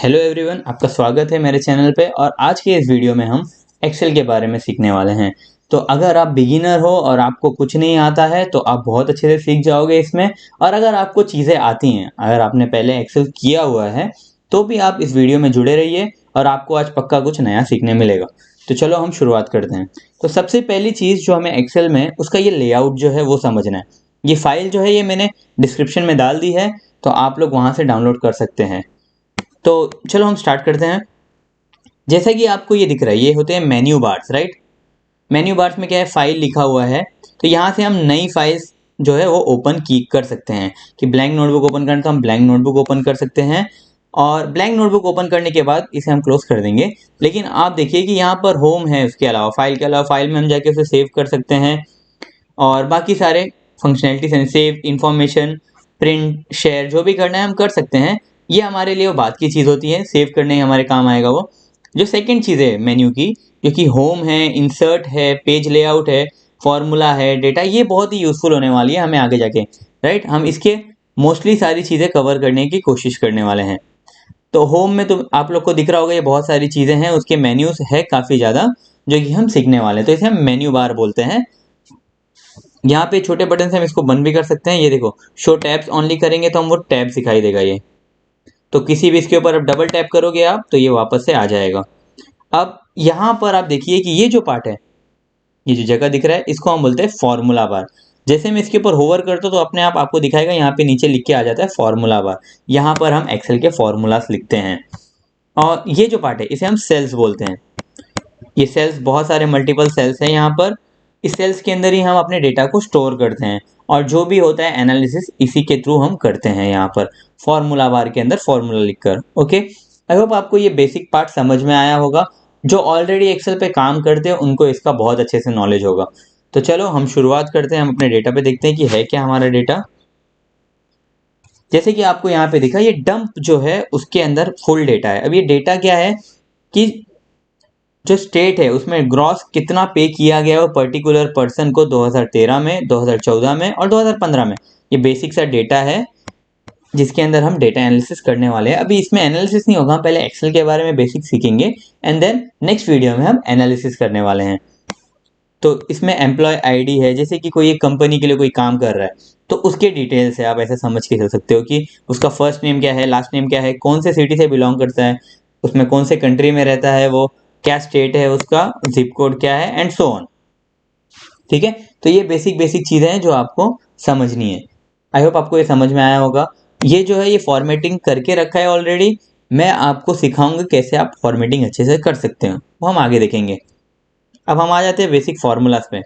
Hello everyone, आपका स्वागत है मेरे चैनल पे। और आज के इस वीडियो में हम एक्सेल के बारे में सीखने वाले हैं। तो अगर आप बिगिनर हो और आपको कुछ नहीं आता है तो आप बहुत अच्छे से सीख जाओगे इसमें। और अगर आपको चीज़ें आती हैं, अगर आपने पहले एक्सेल किया हुआ है तो भी आप इस वीडियो में जुड़े रहिए और आपको आज पक्का कुछ नया सीखने मिलेगा। तो चलो हम शुरुआत करते हैं। तो सबसे पहली चीज़ जो हमें एक्सेल में उसका ये लेआउट जो है वो समझना है। ये फाइल जो है ये मैंने डिस्क्रिप्शन में डाल दी है, तो आप लोग वहाँ से डाउनलोड कर सकते हैं। तो चलो हम स्टार्ट करते हैं। जैसा कि आपको ये दिख रहा है, ये होते हैं menu bars, right. Menu bars में क्या है, फाइल लिखा हुआ है। तो यहाँ से हम नई फाइल्स जो है वो ओपन की कर सकते हैं। कि ब्लैंक नोटबुक ओपन करना तो हम ब्लैंक नोटबुक ओपन कर सकते हैं। और ब्लैंक नोटबुक ओपन करने के बाद इसे हम क्लोज कर देंगे। लेकिन आप देखिए कि यहाँ पर होम है, उसके अलावा फाइल के अलावा फाइल में हम जाके उसे सेव कर सकते हैं। और बाकी सारे फंक्शनैलिटीज हैं, सेव इंफॉर्मेशन, प्रिंट, शेयर, जो भी करना है हम कर सकते हैं। ये हमारे लिए वो बात की चीज़ होती है, सेव करने ही हमारे काम आएगा वो। जो सेकंड चीज़ है मेन्यू की, जो कि होम है, इंसर्ट है, पेज लेआउट है, फॉर्मूला है, डेटा, ये बहुत ही यूज़फुल होने वाली है हमें आगे जाके, राइट। हम इसके मोस्टली सारी चीज़ें कवर करने की कोशिश करने वाले हैं। तो होम में तो आप लोग को दिख रहा होगा ये बहुत सारी चीज़ें हैं, उसके मेन्यूज़ है काफ़ी ज़्यादा जो कि हम सीखने वाले हैं। तो इसे हम मेन्यू बार बोलते हैं। यहाँ पे छोटे बटन से हम इसको बंद भी कर सकते हैं। ये देखो, शो टैब्स ओनली करेंगे तो हम वो टैब दिखाई देगा ये। तो किसी भी इसके ऊपर अब डबल टैप करोगे आप तो ये वापस से आ जाएगा। अब यहाँ पर आप देखिए कि ये जो पार्ट है, ये जो जगह दिख रहा है, इसको हम बोलते हैं फॉर्मूला बार। जैसे मैं इसके ऊपर होवर करता हूँ तो अपने आप आपको दिखाएगा, यहाँ पे नीचे लिख के आ जाता है फॉर्मूला बार। यहाँ पर हम एक्सेल के फॉर्मूलास लिखते हैं। और ये जो पार्ट है इसे हम सेल्स बोलते हैं। ये सेल्स, बहुत सारे मल्टीपल सेल्स हैं यहाँ पर। इस सेल्स के अंदर ही हम अपने डेटा को स्टोर करते हैं। और जो भी होता है एनालिसिस इसी के थ्रू हम करते हैं यहाँ पर फॉर्मूला बार के अंदर फॉर्मूला लिखकर। ओके, आई होप आपको ये बेसिक पार्ट समझ में आया होगा। जो ऑलरेडी एक्सेल पे काम करते हैं उनको इसका बहुत अच्छे से नॉलेज होगा। तो चलो हम शुरुआत करते हैं, हम अपने डेटा पे देखते हैं कि है क्या हमारा डेटा। जैसे कि आपको यहाँ पे दिखा, ये डंप जो है उसके अंदर फुल डेटा है। अब ये डेटा क्या है कि जो स्टेट है उसमें ग्रॉस कितना पे किया गया है वो पर्टिकुलर पर्सन को 2013 में, 2014 में और 2015 में। ये बेसिक सा डेटा है जिसके अंदर हम डेटा एनालिसिस करने वाले हैं। अभी इसमें एनालिसिस नहीं होगा, हम पहले एक्सेल के बारे में बेसिक सीखेंगे एंड देन नेक्स्ट वीडियो में हम एनालिसिस करने वाले हैं। तो इसमें एम्प्लॉय आईडी है, जैसे कि कोई एक कंपनी के लिए कोई काम कर रहा है तो उसके डिटेल्स है। आप ऐसे समझ के चल सकते हो कि उसका फर्स्ट नेम क्या है, लास्ट नेम क्या है, कौन से सिटी से बिलोंग करता है, उसमें कौन से कंट्री में रहता है वो, क्या स्टेट है उसका, जिप कोड क्या है एंड सो ऑन। ठीक है, तो ये बेसिक बेसिक चीज़ें हैं जो आपको समझनी है। आई होप आपको ये समझ में आया होगा। ये जो है ये फॉर्मेटिंग करके रखा है ऑलरेडी। मैं आपको सिखाऊंगा कैसे आप फॉर्मेटिंग अच्छे से कर सकते हो, वो हम आगे देखेंगे। अब हम आ जाते हैं बेसिक फार्मूलाज पे।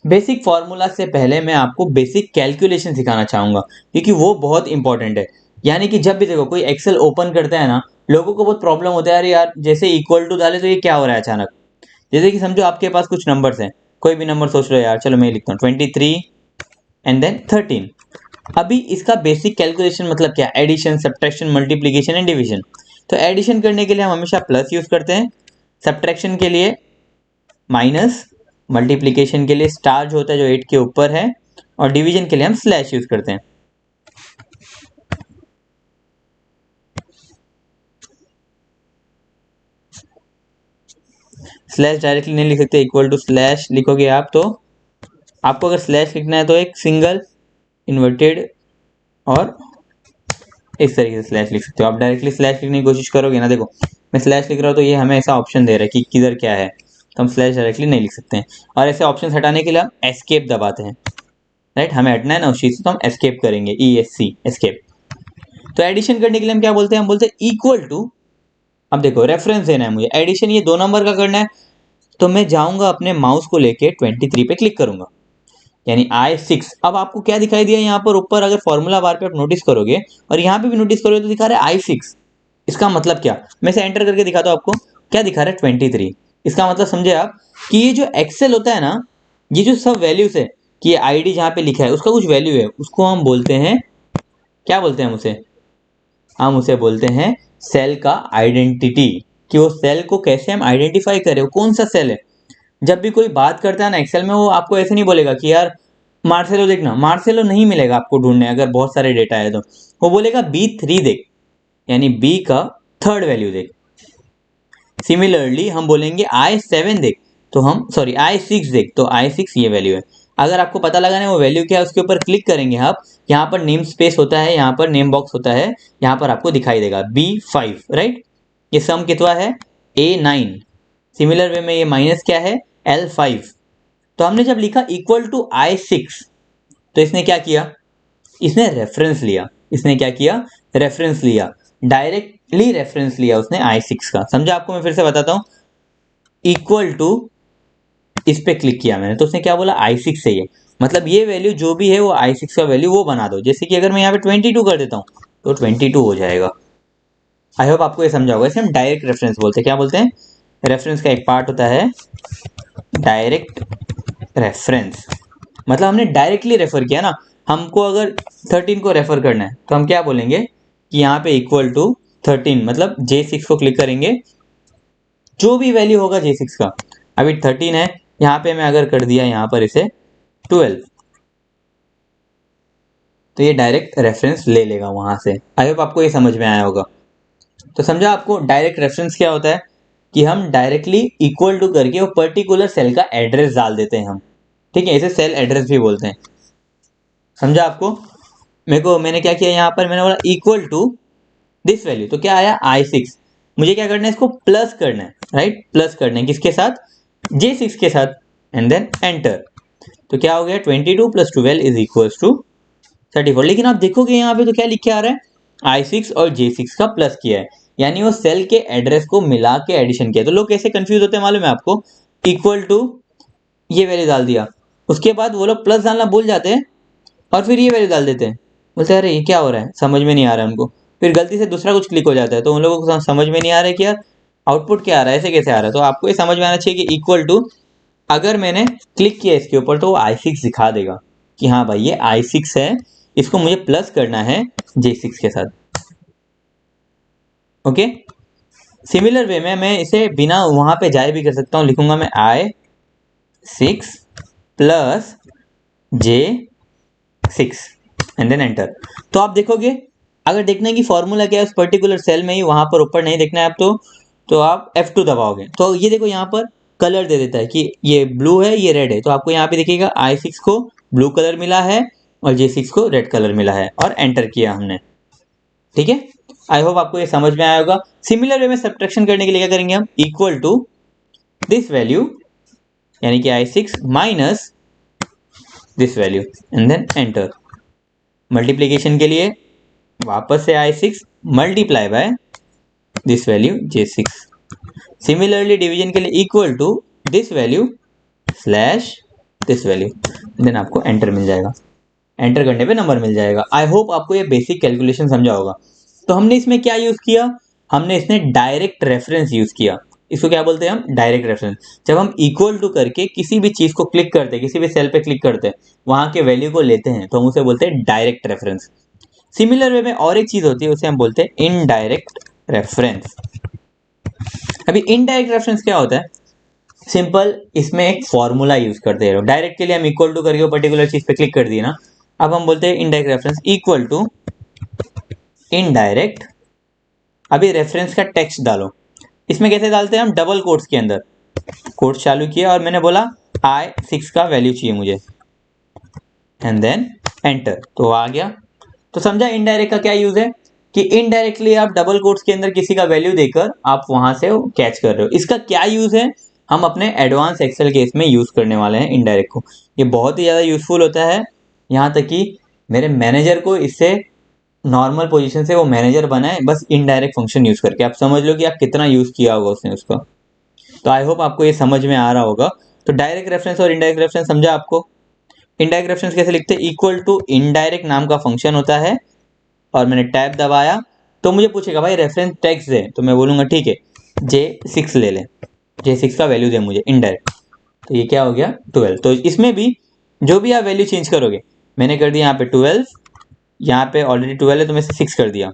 बेसिक फार्मूला से पहले मैं आपको बेसिक कैलकुलेशन सिखाना चाहूँगा क्योंकि वो बहुत इंपॉर्टेंट है। यानी कि जब भी देखो कोई एक्सेल ओपन करता है ना, लोगों को बहुत प्रॉब्लम होता है, अरे यार जैसे इक्वल टू डाले तो ये क्या हो रहा है अचानक। जैसे कि समझो आपके पास कुछ नंबर्स हैं, कोई भी नंबर सोच लो यार, चलो मैं लिखता हूँ 23 एंड देन 13। अभी इसका बेसिक कैलकुलेशन मतलब क्या, addition, subtraction, multiplication and division. तो एडिशन करने के लिए हम हमेशा प्लस यूज करते हैं, सब्ट्रैक्शन के लिए माइनस, मल्टीप्लिकेशन के लिए स्टार जो होता है जो 8 के ऊपर है, और डिवीजन के लिए हम स्लैश यूज करते हैं। स्लैश डायरेक्टली नहीं लिख सकते, इक्वल टू स्लैश लिखोगे आप तो आपको अगर स्लैश लिखना है तो एक सिंगल, इन्वर्टेड और इस तरीके से स्लैश लिख सकते हो। आप डायरेक्टली स्लैश लिखने की कोशिश करोगे ना, देखो मैं स्लैश लिख रहा हूँ तो ये हमें ऐसा ऑप्शन दे रहा है कि किधर क्या है, तो हम स्लैश डायरेक्टली नहीं लिख सकते हैं। और ऐसे ऑप्शन हटाने के लिए हम एस्केप दबाते हैं, राइट। हमें हटना है ना उस चीज से तो हम एस्केप करेंगे, ESC एस्केप। तो एडिशन करने के लिए हम क्या बोलते हैं, हम बोलते हैं इक्वल टू। अब देखो रेफरेंस देना है मुझे, एडिशन ये 2 नंबर का करना है तो मैं जाऊंगा अपने माउस को लेके 23 पे क्लिक करूंगा, यानी I6। अब आपको क्या दिखाई दिया यहाँ पर ऊपर, अगर फॉर्मूला बार पे आप नोटिस करोगे और यहाँ पे भी नोटिस करोगे तो दिखा रहा है I6। इसका मतलब क्या, मैं इसे एंटर करके दिखाता हूँ आपको, क्या दिखा रहा है 23। इसका मतलब समझे आप कि ये जो एक्सेल होता है ना, ये जो सब वैल्यूज है कि ये ID जहाँ पे लिखा है उसका कुछ वैल्यू है, उसको हम बोलते हैं, क्या बोलते हैं हम उसे बोलते हैं सेल का आइडेंटिटी। कि वो सेल को कैसे हम आइडेंटिफाई करें, वो कौन सा सेल है। जब भी कोई बात करता है ना एक्सेल में, वो आपको ऐसे नहीं बोलेगा कि यार मार्सेलो देखना, मार्सेलो नहीं मिलेगा आपको ढूंढने अगर बहुत सारे डेटा है तो। वो बोलेगा B3 देख, यानी बी का थर्ड वैल्यू देख। सिमिलरली हम बोलेंगे I7 देख, तो हम सॉरी I6 देख, तो I6 ये वैल्यू है। अगर आपको पता लगाना है वो वैल्यू क्या है, उसके ऊपर क्लिक करेंगे आप, यहाँ पर नेम स्पेस होता है, यहाँ पर नेम बॉक्स होता है, यहाँ पर आपको दिखाई देगा B5, राइट। ये सम कितना है A9। सिमिलर वे में ये माइनस क्या है L5। तो हमने जब लिखा इक्वल टू I6, तो इसने क्या किया, इसने रेफरेंस लिया। इसने क्या किया, रेफरेंस लिया, डायरेक्टली रेफरेंस लिया उसने I6 का। समझा आपको, मैं फिर से बताता हूं। इक्वल टू, इस पे क्लिक किया मैंने, तो उसने क्या बोला I6 से, ये मतलब ये वैल्यू जो भी है वो I6 का वैल्यू वो बना दो। जैसे कि अगर मैं यहाँ पे 22 कर देता हूँ तो 22 हो जाएगा। आई होप आपको ये समझा होगा। इसे हम डायरेक्ट रेफरेंस बोलते हैं। क्या बोलते हैं, रेफरेंस का एक पार्ट होता है डायरेक्ट रेफरेंस, मतलब हमने डायरेक्टली रेफर किया ना। हमको अगर 13 को रेफर करना है तो हम क्या बोलेंगे कि यहाँ पे इक्वल टू 13, मतलब J6 को क्लिक करेंगे, जो भी वैल्यू होगा J6 का, अभी 13 है, यहाँ पे मैं अगर कर दिया यहाँ पर इसे 12, तो ये डायरेक्ट रेफरेंस ले लेगा वहां से। आई होप आपको ये समझ में आया होगा। तो समझा आपको डायरेक्ट रेफरेंस क्या होता है, कि हम डायरेक्टली इक्वल टू करके वो पर्टिकुलर सेल का एड्रेस डाल देते हैं हम, ठीक है, इसे सेल एड्रेस भी बोलते हैं। समझा आपको। मैंने क्या किया यहाँ पर, मैंने बोला इक्वल टू दिस वैल्यू, तो क्या आया I6। मुझे क्या करना है, इसको प्लस करना है, राइट, प्लस करना है किसके साथ, J6 के साथ, एंड देन एंटर। तो क्या हो गया 22 + 12 इज इक्वल टू 34। लेकिन आप देखोगे यहाँ पे तो क्या लिख के आ रहा है, I6 और J6 का प्लस किया है, यानी वो सेल के एड्रेस को मिला के एडिशन किया। तो लोग कैसे कंफ्यूज होते हैं मालूम है आपको, इक्वल टू ये वैल्यू डाल दिया, उसके बाद वो लोग प्लस डालना भूल जाते हैं और फिर ये वैल्यू डाल देते हैं, बोलते हैं अरे ये क्या हो रहा है, समझ में नहीं आ रहा है उनको। फिर गलती से दूसरा कुछ क्लिक हो जाता है, तो उन लोगों को समझ में नहीं आ रहा है कि यार आउटपुट क्या आ रहा है, ऐसे कैसे आ रहा है। तो आपको ये समझ में आना चाहिए कि इक्वल टू, अगर मैंने क्लिक किया इसके ऊपर तो वो I6 दिखा देगा कि हाँ भाई ये I6 है, इसको मुझे प्लस करना है J6 के साथ। ओके, सिमिलर वे में मैं इसे बिना वहां पे जाए भी कर सकता हूं। लिखूंगा मैं I6 + J6 and then enter. तो आप देखोगे, अगर देखना है कि फॉर्मूला क्या है उस पर्टिकुलर सेल में ही, वहां पर ऊपर नहीं देखना है आप, तो आप F2 दबाओगे, तो ये देखो यहाँ पर कलर दे देता है कि ये ब्लू है ये रेड है। तो आपको यहाँ पे देखिएगा I6 को ब्लू कलर मिला है और J6 को रेड कलर मिला है, और एंटर किया हमने, ठीक है। आई होप आपको ये समझ में आया होगा। सिमिलर वे में सब्ट्रैक्शन करने के लिए क्या करेंगे हम, इक्वल टू दिस वैल्यू, यानी कि I6 minus this value and then enter. Multiplication के लिए वापस से I6 multiply by this value J6। Similarly division के लिए equal to this value slash this value, then आपको एंटर मिल जाएगा। एंटर करने पे नंबर मिल जाएगा। आई होप आपको ये बेसिक कैलकुलेशन समझा होगा। तो हमने इसमें क्या यूज किया, हमने इसमें डायरेक्ट रेफरेंस यूज किया। इसको क्या बोलते हैं हम, डायरेक्ट रेफरेंस। जब हम इक्वल टू करके किसी भी चीज को क्लिक करते हैं, किसी भी सेल पे क्लिक करते हैं, वहां के वैल्यू को लेते हैं, तो हम उसे बोलते हैं डायरेक्ट रेफरेंस। सिमिलर वे में और एक चीज होती है, उसे हम बोलते हैं इनडायरेक्ट रेफरेंस। अभी इनडायरेक्ट रेफरेंस क्या होता है, सिंपल, इसमें एक फॉर्मूला यूज करते हैं। डायरेक्ट के लिए हम इक्वल टू करके पर्टिकुलर चीज पे क्लिक कर दिए ना, अब हम बोलते हैं indirect reference equal to indirect. अभी रेफरेंस का टेक्स्ट डालो। इसमें कैसे डालते हैं हम, डबल कोट्स के अंदर, कोट्स चालू किया और मैंने बोला I6 का वैल्यू चाहिए मुझे, एंड देन एंटर, तो आ गया। तो समझा इनडायरेक्ट का क्या यूज है, कि इनडायरेक्टली आप डबल कोट्स के अंदर किसी का वैल्यू देकर आप वहां से कैच कर रहे हो। इसका क्या यूज है, हम अपने एडवांस एक्सेल केस में यूज करने वाले हैं इनडायरेक्ट को। ये बहुत ही ज्यादा यूजफुल होता है, यहाँ तक कि मेरे मैनेजर को इससे नॉर्मल पोजीशन से वो मैनेजर बनाए बस इनडायरेक्ट फंक्शन यूज करके। आप समझ लो कि आप कितना यूज किया होगा उसने उसका। तो आई होप आपको ये समझ में आ रहा होगा। तो डायरेक्ट रेफरेंस और इनडायरेक्ट रेफरेंस समझा आपको। इनडायरेक्ट रेफरेंस कैसे लिखते हैं, इक्वल टू इनडायरेक्ट नाम का फंक्शन होता है, और मैंने टैब दबाया तो मुझे पूछेगा भाई रेफरेंस टेक्स्ट दे, तो मैं बोलूंगा ठीक है J6 ले ले, J6 का वैल्यू दे मुझे इनडायरेक्ट। तो ये क्या हो गया 12। तो इसमें भी जो भी आप वैल्यू चेंज करोगे, मैंने कर दिया यहाँ पे 12, यहाँ पे ऑलरेडी 12 है तो मैं 6 कर दिया।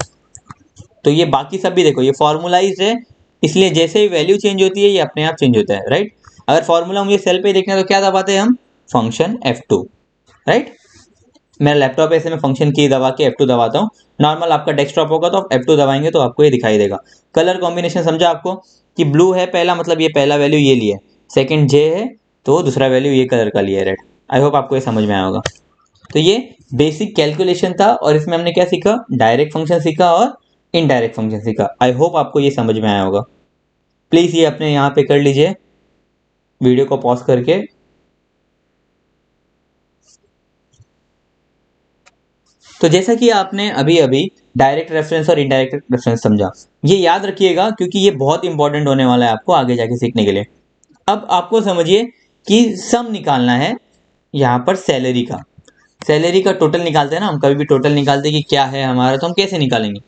तो ये बाकी सब भी देखो, ये फॉर्मुलाइज है, इसलिए जैसे ही वैल्यू चेंज होती है ये अपने आप चेंज होता है, राइट। अगर फॉर्मूला मुझे सेल पे देखना है तो क्या दबाते हैं हम, फंक्शन F2, राइट। मेरा लैपटॉप ऐसे मैं फंक्शन की दबा के F2 दबाता हूँ। नॉर्मल आपका डेस्कटॉप होगा तो आप F2 दबाएंगे तो आपको ये दिखाई देगा। कलर कॉम्बिनेशन समझा आपको कि ब्लू है पहला, मतलब ये पहला वैल्यू ये लिया है, सेकंड जे है तो दूसरा वैल्यू ये कलर का लिया है रेड। आई होप आपको ये समझ में आया होगा। तो ये बेसिक कैलकुलेशन था और इसमें हमने क्या सीखा, डायरेक्ट फंक्शन सीखा और इनडायरेक्ट फंक्शन सीखा। आई होप आपको ये समझ में आया होगा। प्लीज ये अपने यहाँ पे कर लीजिए वीडियो को पॉज करके। तो जैसा कि आपने अभी अभी डायरेक्ट रेफरेंस और इनडायरेक्ट रेफरेंस समझा, ये याद रखिएगा क्योंकि ये बहुत इंपॉर्टेंट होने वाला है आपको आगे जाके सीखने के लिए। अब आपको समझिए कि सम निकालना है यहाँ पर सैलरी का टोटल निकालते हैं ना हम, कभी भी टोटल निकालते हैं कि क्या है हमारा, तो हम कैसे निकालेंगे,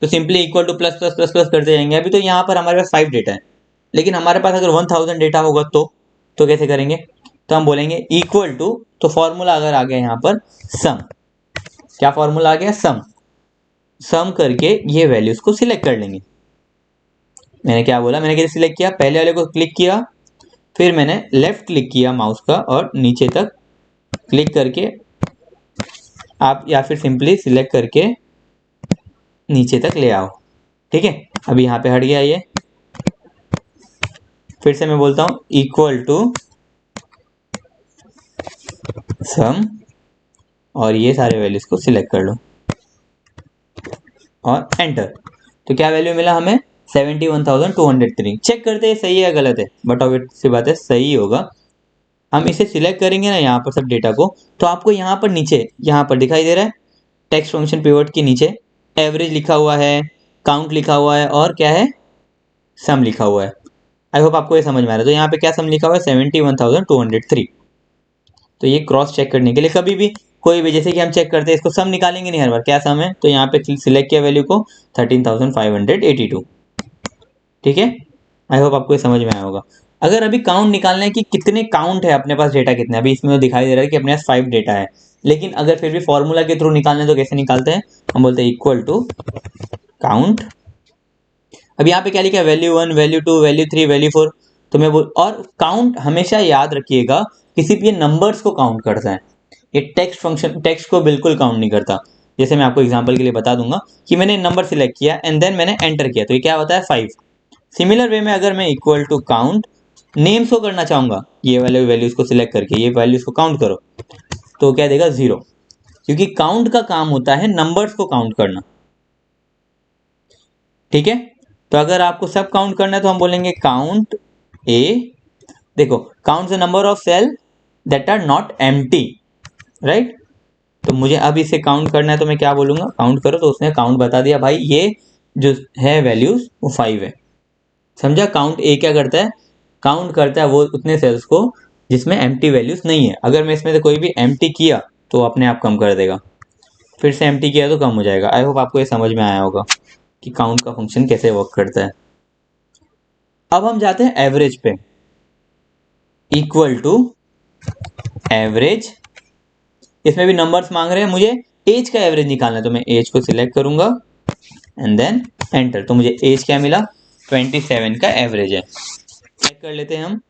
तो simply equal two plus plus plus plus करते जाएंगे। अभी तो यहाँ पर हमारे पास 5 डेटा है, लेकिन हमारे पास अगर 1000 डेटा होगा तो कैसे करेंगे, तो हम बोलेंगे इक्वल टू, तो फॉर्मूला अगर आ गया यहाँ पर सम, क्या फॉर्मूला आ गया, सम। सम करके ये वैल्यूज को सिलेक्ट कर लेंगे। मैंने क्या बोला, मैंने कैसे सिलेक्ट किया, पहले वाले को क्लिक किया, फिर मैंने लेफ्ट क्लिक किया माउस का और नीचे तक क्लिक करके आप, या फिर सिंपली सिलेक्ट करके नीचे तक ले आओ। ठीक है, अभी यहाँ पे हट गया ये। फिर से मैं बोलता हूँ इक्वल टू सम और ये सारे वैल्यूज को सिलेक्ट कर लो और एंटर। तो क्या वैल्यू मिला हमें, 71,203। चेक करते हैं सही है गलत है, बट ऑब्वियस सी बात है सही होगा। हम इसे सिलेक्ट करेंगे ना यहाँ पर सब डेटा को, तो आपको यहाँ पर नीचे यहाँ पर दिखाई दे रहा है टेक्स्ट फंक्शन पिवट के नीचे एवरेज लिखा हुआ है, काउंट लिखा हुआ है और क्या है, सम लिखा हुआ है। आई होप आपको ये समझ में आ रहा है। तो यहाँ पे क्या सम लिखा हुआ है, 71,203। तो ये क्रॉस चेक करने के लिए कभी भी कोई भी, जैसे कि हम चेक करते हैं इसको, सम निकालेंगे नहीं हर बार, क्या सम है, तो यहाँ पे सिलेक्ट किया वैल्यू को 13,582। ठीक है, आई होप आपको ये समझ में आया होगा। अगर अभी काउंट निकालना है कि कितने काउंट है अपने पास, डेटा कितने, अभी इसमें तो दिखाई दे रहा है कि अपने पास 5 डेटा है, लेकिन अगर फिर भी फॉर्मूला के थ्रू निकालना है तो कैसे निकालते हैं, हम बोलते हैं इक्वल टू काउंट। अब यहाँ पे क्या लिखा है, वैल्यू 1, वैल्यू 2, वैल्यू 3, वैल्यू 4। तो मैं बोल, और काउंट हमेशा याद रखिएगा किसी भी नंबर्स को काउंट करता है, ये टेक्स्ट फंक्शन टेक्स्ट को बिल्कुल काउंट नहीं करता। जैसे मैं आपको एग्जांपल के लिए बता दूंगा कि मैंने नंबर सिलेक्ट किया एंड देन मैंने एंटर किया, तो ये क्या होता है 5। सिमिलर वे में अगर मैं इक्वल टू काउंट नेम्स को करना चाहूंगा, ये वाले वैल्यूज को सिलेक्ट करके ये वैल्यूज को काउंट करो, तो क्या देगा 0, क्योंकि काउंट का काम होता है नंबर्स को काउंट करना। ठीक है, तो अगर आपको सब काउंट करना है तो हम बोलेंगे काउंट ए, देखो count the number of cell that are not empty, right. तो मुझे अब इसे काउंट करना है तो मैं क्या बोलूंगा, काउंट करो, तो उसने काउंट बता दिया भाई ये जो है वैल्यूज वो 5 है। समझा, काउंट ए क्या करता है, काउंट करता है वो उतने सेल्स को जिसमें एम्प्टी वैल्यूज नहीं है। अगर मैं इसमें से कोई भी एम्प्टी किया तो अपने आप कम कर देगा, फिर से एम्प्टी किया तो कम हो जाएगा। आई होप आपको ये समझ में आया होगा कि काउंट का फंक्शन कैसे वर्क करता है। अब हम जाते हैं एवरेज पे, इक्वल टू एवरेज। इसमें भी नंबर्स मांग रहे हैं, मुझे एज का एवरेज निकालना है, तो मैं एज को सिलेक्ट करूंगा एंड देन एंटर। तो मुझे एज क्या मिला, 27 का एवरेज है। चेक कर लेते हैं हम,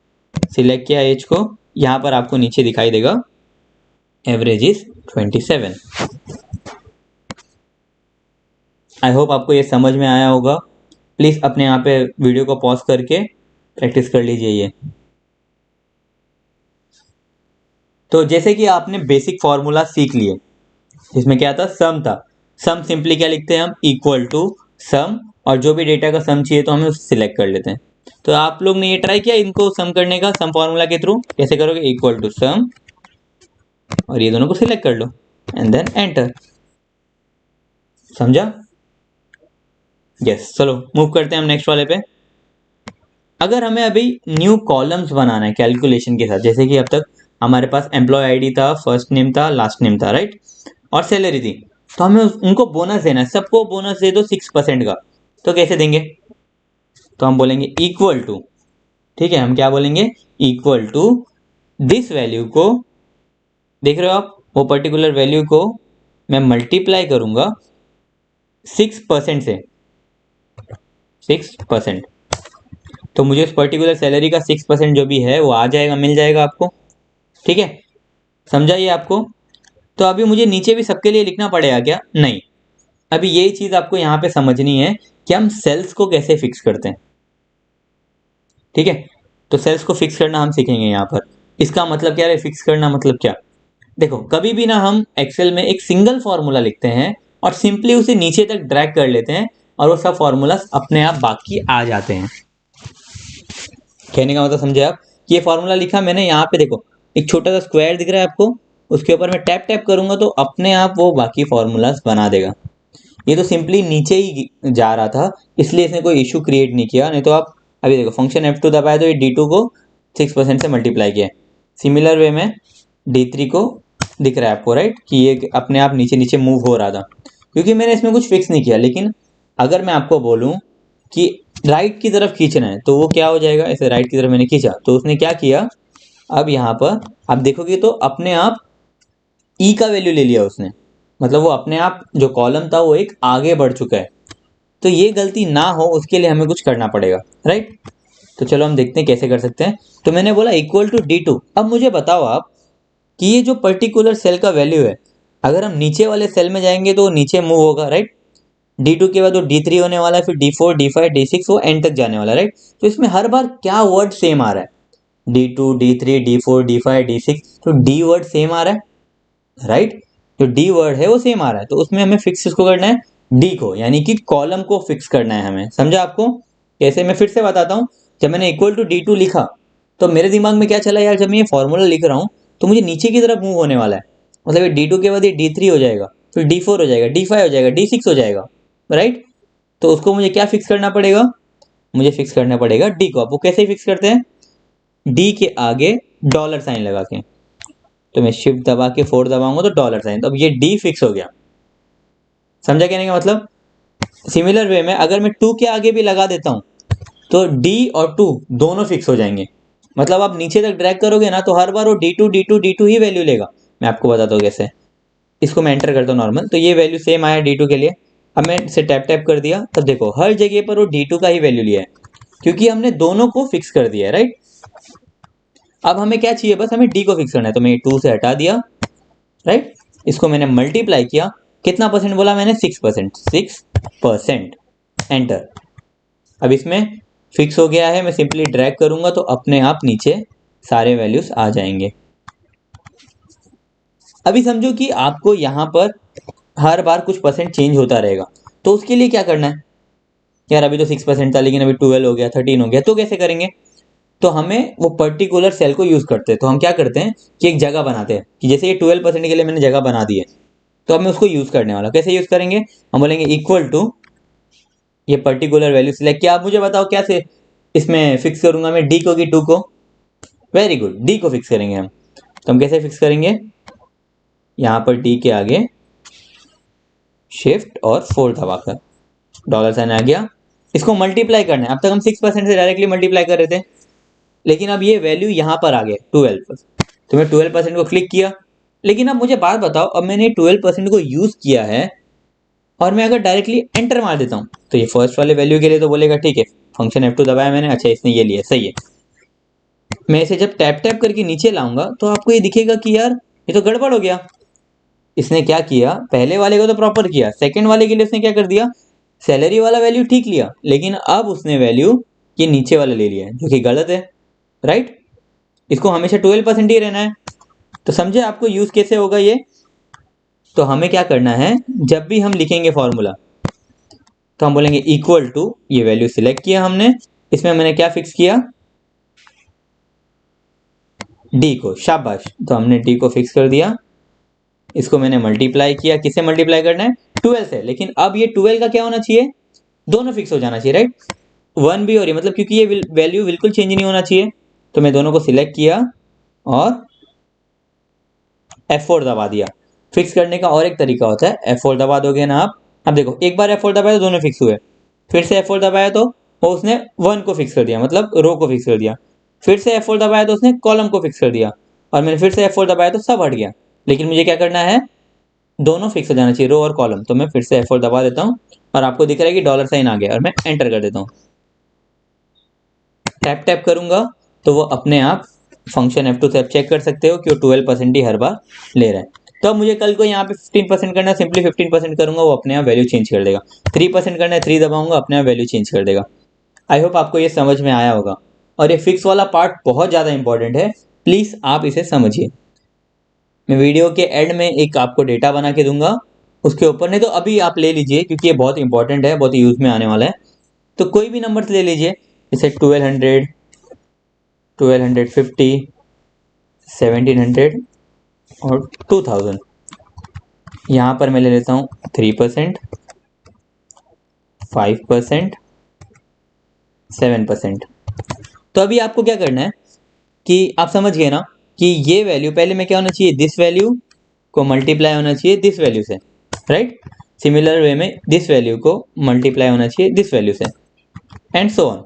सिलेक्ट किया एज को, यहां पर आपको नीचे दिखाई देगा एवरेज इज 27। आई होप आपको ये समझ में आया होगा। प्लीज अपने यहाँ पे वीडियो को पॉज करके प्रैक्टिस कर लीजिए ये। तो जैसे कि आपने बेसिक फॉर्मूला सीख लिए, जिसमें क्या था, सम था। सम सिंपली क्या लिखते हैं हम, इक्वल टू सम, और जो भी डेटा का सम चाहिए तो हमें उसे सिलेक्ट कर लेते हैं। तो आप लोग ने ये ट्राई किया इनको सम करने का, सम फॉर्मूला के थ्रू कैसे करोगे, इक्वल टू सम और ये दोनों को सिलेक्ट कर लो एंड देन एंटर। समझा, यस। चलो मूव करते हैं हम नेक्स्ट वाले पे। अगर हमें अभी न्यू कॉलम्स बनाना है कैलकुलेशन के साथ, जैसे कि अब तक हमारे पास एम्प्लॉय आईडी था, फर्स्ट नेम था, लास्ट नेम था, राइट, और सैलरी थी, तो हमें उनको बोनस देना है, सबको बोनस दे दो 6% का। तो कैसे देंगे, तो हम बोलेंगे इक्वल टू, ठीक है, हम क्या बोलेंगे, इक्वल टू दिस वैल्यू को, देख रहे हो आप, वो पर्टिकुलर वैल्यू को मैं मल्टीप्लाई करूंगा 6% से, 6%। तो मुझे उस पर्टिकुलर सैलरी का 6% जो भी है वो आ जाएगा, मिल जाएगा आपको। ठीक है, समझा ये आपको। तो अभी मुझे नीचे भी सबके लिए लिखना पड़ेगा क्या? नहीं। अभी यही चीज आपको यहाँ पे समझनी है कि हम सेल्स को कैसे फिक्स करते हैं। ठीक है, तो सेल्स को फिक्स करना हम सीखेंगे यहाँ पर। इसका मतलब क्या है फिक्स करना, मतलब क्या? देखो, कभी भी ना हम एक्सेल में एक सिंगल फॉर्मूला लिखते हैं और सिंपली उसे नीचे तक ड्रैग कर लेते हैं और वो सब फॉर्मूला अपने आप बाकी आ जाते हैं। कहने का मतलब समझे आप कि ये फॉर्मूला लिखा मैंने, यहाँ पे देखो एक छोटा सा स्क्वायर दिख रहा है आपको, उसके ऊपर मैं टैप टैप करूंगा तो अपने आप वो बाकी फॉर्मूलाज बना देगा। ये तो सिंपली नीचे ही जा रहा था, इसलिए इसने कोई इशू क्रिएट नहीं किया। नहीं तो आप अभी देखो फंक्शन F2 दबाया तो ये D2 को 6% से मल्टीप्लाई किया। सिमिलर वे में D3 को दिख रहा है आपको, राइट, कि ये अपने आप नीचे नीचे मूव हो रहा था क्योंकि मैंने इसमें कुछ फिक्स नहीं किया। लेकिन अगर मैं आपको बोलूं कि राइट की तरफ खींचना है तो वो क्या हो जाएगा, ऐसे राइट की तरफ मैंने खींचा तो उसने क्या किया, अब यहाँ पर आप देखोगे तो अपने आप ई का वैल्यू ले लिया उसने, मतलब वो अपने आप जो कॉलम था वो एक आगे बढ़ चुका है। तो ये गलती ना हो उसके लिए हमें कुछ करना पड़ेगा, राइट। तो चलो हम देखते हैं कैसे कर सकते हैं। तो मैंने बोला इक्वल टू D2। अब मुझे बताओ आप कि ये जो पर्टिकुलर सेल का वैल्यू है, अगर हम नीचे वाले सेल में जाएंगे तो नीचे मूव होगा, राइट। D2 के बाद वो D3 होने वाला है, फिर D4 D5 D6 वो एंड तक जाने वाला है, राइट। तो इसमें हर बार क्या वर्ड सेम आ रहा है, D2 D3 D4 D5 D6, तो D वर्ड सेम आ रहा है, राइट। जो D वर्ड है वो सेम आ रहा है, तो उसमें हमें फिक्स किसको करना है, D को, यानी कि कॉलम को फिक्स करना है हमें। समझा आपको कैसे? मैं फिर से बताता हूँ। जब मैंने इक्वल टू D2 लिखा तो मेरे दिमाग में क्या चला, यार जब मैं ये फॉर्मूला लिख रहा हूँ तो मुझे नीचे की तरफ मूव होने वाला है, मतलब ये D2 के बाद ये D3 हो जाएगा, फिर D4 हो जाएगा, D5 हो जाएगा, D6 हो जाएगा, राइट। तो उसको मुझे क्या फिक्स करना पड़ेगा, मुझे फिक्स करना पड़ेगा D को। आप वो कैसे फिक्स करते हैं, D के आगे डॉलर साइन लगा के। तो मैं शिफ्ट दबा के 4 दबाऊंगा तो डॉलर साइन, तो अब ये D फिक्स हो गया। समझा कहने का मतलब? सिमिलर वे में अगर मैं 2 के आगे भी लगा देता हूं तो D और 2 दोनों फिक्स हो जाएंगे। मतलब आप नीचे तक ड्रैग करोगे ना तो हर बार वो D2 ही वैल्यू लेगा। मैं आपको बताता हूँ कैसे। इसको मैं एंटर करता हूँ नॉर्मल, तो ये वैल्यू सेम आया D2 के लिए। अब मैं इसे टैप टैप कर दिया, तब देखो हर जगह पर वो D2 का ही वैल्यू लिया है क्योंकि हमने दोनों को फिक्स कर दिया है, राइट। अब हमें क्या चाहिए, बस हमें D को फिक्स करना है। तो मैं 2 से हटा दिया, राइट। इसको मैंने मल्टीप्लाई किया, कितना परसेंट बोला मैंने, 6%, 6%, एंटर। अब इसमें फिक्स हो गया है, मैं सिंपली ड्रैग करूंगा तो अपने आप नीचे सारे वैल्यूज आ जाएंगे। अभी समझो कि आपको यहां पर हर बार कुछ परसेंट चेंज होता रहेगा, तो उसके लिए क्या करना है, यार अभी तो 6% था लेकिन अभी 12 हो गया, 13 हो गया, तो कैसे करेंगे? तो हमें वो पर्टिकुलर सेल को यूज करते हैं। तो हम क्या करते हैं कि एक जगह बनाते हैं कि जैसे ये 12% के लिए मैंने जगह बना दी है, तो अब मैं उसको यूज करने वाला। कैसे यूज करेंगे, हम बोलेंगे इक्वल टू ये पर्टिकुलर वैल्यू सिलेक्ट किया। आप मुझे बताओ क्या से इसमें फिक्स करूंगा मैं, D को कि 2 को? वेरी गुड, D को फिक्स करेंगे हम। तो हम कैसे फिक्स करेंगे, यहां पर D के आगे शिफ्ट और 4 दबाकर डॉलर साइन आ गया। इसको मल्टीप्लाई करना है। अब तक हम 6% से डायरेक्टली मल्टीप्लाई कर रहे थे, लेकिन अब ये वैल्यू यहां पर आ गया 12। तो मैं 12% को क्लिक किया। लेकिन अब मुझे बात बताओ, अब मैंने 12% को यूज किया है और मैं अगर डायरेक्टली एंटर मार देता हूं तो ये फर्स्ट वाले वैल्यू के लिए तो बोलेगा ठीक है, फंक्शन F2 दबाया मैंने, अच्छा इसने ये लिया, सही है। मैं इसे जब टैप टैप करके नीचे लाऊंगा तो आपको ये दिखेगा कि यार ये तो गड़बड़ हो गया। इसने क्या किया, पहले वाले को तो प्रॉपर किया, सेकंड वाले के लिए उसने क्या कर दिया, सैलरी वाला वैल्यू ठीक लिया, लेकिन अब उसने वैल्यू ये नीचे वाला ले लिया है जो कि गलत है, राइट। इसको हमेशा 12% ही रहना है। तो समझे आपको यूज कैसे होगा ये? तो हमें क्या करना है, जब भी हम लिखेंगे फॉर्मूला तो हम बोलेंगे इक्वल टू, ये वैल्यू सिलेक्ट किया हमने, इसमें मैंने क्या फिक्स किया, D को, शाबाश। तो हमने D को फिक्स कर दिया। इसको मैंने मल्टीप्लाई किया, किससे मल्टीप्लाई करना है, 12 से। लेकिन अब ये 12 का क्या होना चाहिए, दोनों फिक्स हो जाना चाहिए, राइट। 1 भी हो रही मतलब, क्योंकि ये वैल्यू बिल्कुल चेंज नहीं होना चाहिए। तो मैं दोनों को सिलेक्ट किया और F4 दबा दिया। फिक्स करने का और एक तरीका होता है, F4 दबा दोगे ना आप, अब देखो एक बार F4 दबाया तो दोनों फिक्स हुए, फिर से F4 दबाया तो वो उसने 1 को फिक्स कर दिया, मतलब रो को फिक्स कर दिया, फिर से F4 दबाया तो उसने कॉलम को फिक्स कर दिया, और मैंने फिर से F4 दबाया तो सब हट गया। लेकिन मुझे क्या करना है, दोनों फिक्स हो जाना चाहिए, रो और कॉलम। तो मैं फिर से F4 दबा देता हूँ और आपको दिख रहा है कि डॉलर साइन आ गया, और मैं एंटर कर देता हूँ। टैप टैप करूंगा तो वो अपने आप फंक्शन F2 से आप चेक कर सकते हो कि वो 12% ही हर बार ले रहा है। तो अब मुझे कल को यहाँ पे 15% करना है, सिंपली 15% करूंगा, वो अपने आप वैल्यू चेंज कर देगा। 3% करना है, 3 दबाऊंगा, अपने आप वैल्यू चेंज कर देगा। आई होप आपको ये समझ में आया होगा। और ये फिक्स वाला पार्ट बहुत ज़्यादा इंपॉर्टेंट है, प्लीज़ आप इसे समझिए। मैं वीडियो के एंड में एक आपको डेटा बना के दूंगा, उसके ऊपर, नहीं तो अभी आप ले लीजिए क्योंकि ये बहुत इंपॉर्टेंट है, बहुत यूज में आने वाला है। तो कोई भी नंबर ले लीजिए, जैसे 1200, 1250, 1700 और 2000। यहाँ पर मैं ले लेता हूँ 3%, 5%, 7%। तो अभी आपको क्या करना है कि आप समझ गए ना कि ये वैल्यू पहले में क्या होना चाहिए, दिस वैल्यू को मल्टीप्लाई होना चाहिए दिस वैल्यू से, राइट। सिमिलर वे में दिस वैल्यू को मल्टीप्लाई होना चाहिए दिस वैल्यू से, एंड सो ऑन।